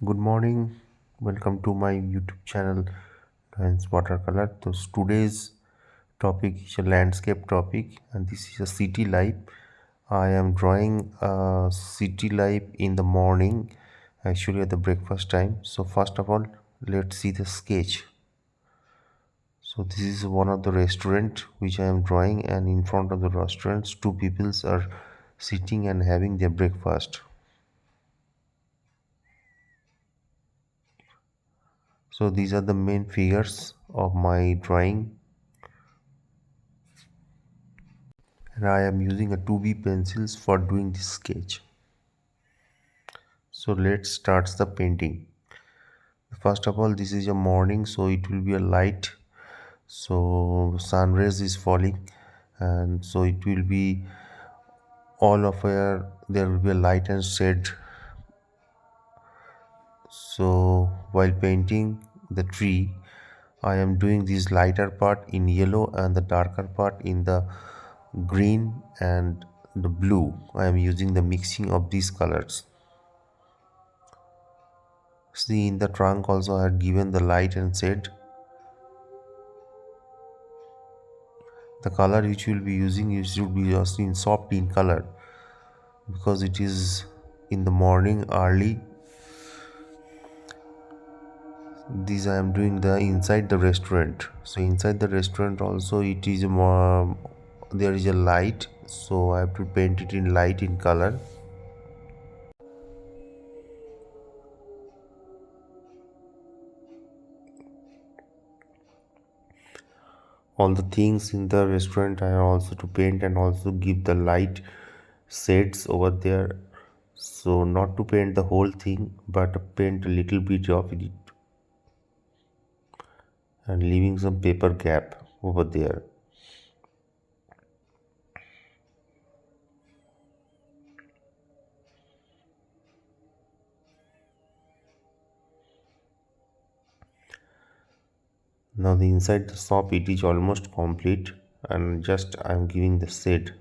Good morning. Welcome to my YouTube channel, hence Watercolor. So today's topic is a landscape topic, and this is a city life. I am drawing a city life in the morning, actually at the breakfast time. So first of all, let's see the sketch. So this is one of the restaurant which I am drawing, and in front of the restaurants, two peoples are sitting and having their breakfast. So these are the main figures of my drawing, and I am using a 2B pencils for doing this sketch. So let's start the painting. First of all, this is a morning, so it will be a light. So sun rays is falling, and so it will be all of there will be a light and shade. So while painting the tree, I am doing this lighter part in yellow and the darker part in the green and the blue. I am using the mixing of these colors. See, in the trunk also I had given the light and shade. The color which you will be using, you should be using in soft in color, because it is in the morning early. These I am doing the inside the restaurant. So inside the restaurant also it is more, there is a light, so I have to paint it in light in color. All the things in the restaurant I are also to paint and also give the light shades over there. So not to paint the whole thing, but paint a little bit of it and leaving some paper gap over there. Now the inside the shop it is almost complete, and just I am giving the shade.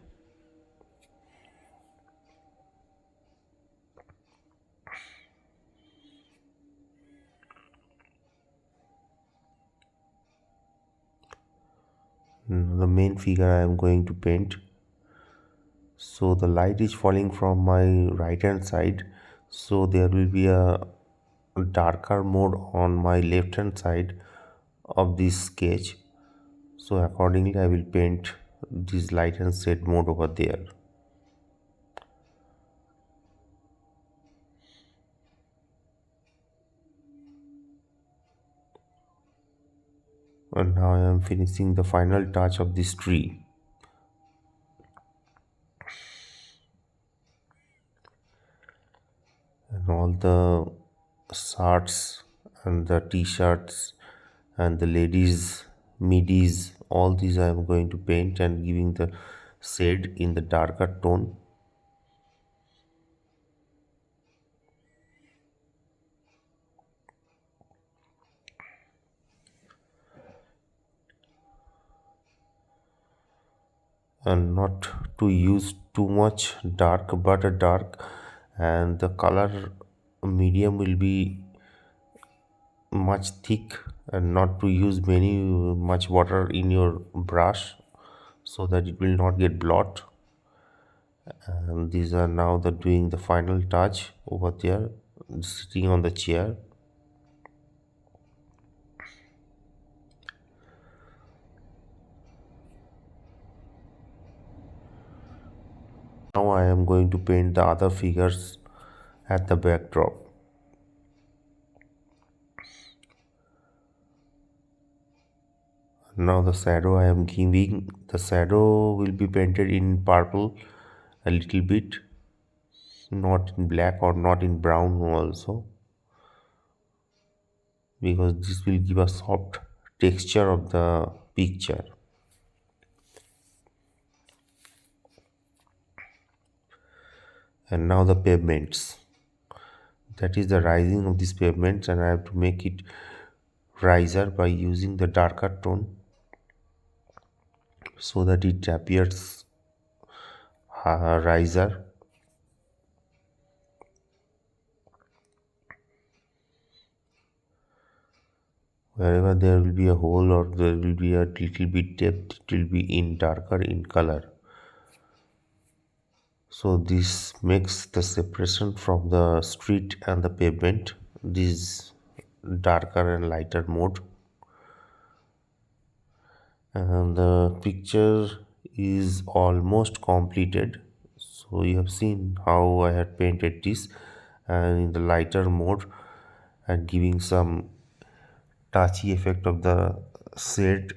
Now the main figure I am going to paint. So the light is falling from my right hand side, so there will be a darker mode on my left hand side of this sketch. So accordingly I will paint this light and shade mode over there. And now I am finishing the final touch of this tree. And all the shirts and the t-shirts and the ladies midis, all these I am going to paint and giving the shade in the darker tone. And not to use too much dark, but a dark, and the color medium will be much thick, and not to use many much water in your brush, so that it will not get blot. And these are now the doing the final touch over there, sitting on the chair. Now I am going to paint the other figures at the backdrop. Now the shadow I am giving, the shadow will be painted in purple a little bit, not in black or not in brown also, because this will give a soft texture of the picture. And now the pavements, that is the rising of these pavements, and I have to make it riser by using the darker tone, so that it appears riser. Wherever there will be a hole or there will be a little bit depth, it will be in darker in color. So this makes the separation from the street and the pavement, this darker and lighter mode. And the picture is almost completed. So you have seen how I had painted this and in the lighter mode and giving some touchy effect of the shade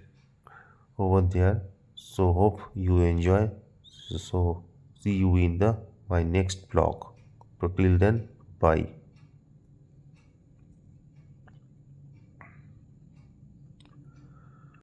over there. So hope you enjoy. So see you in the my next vlog. So till then, bye.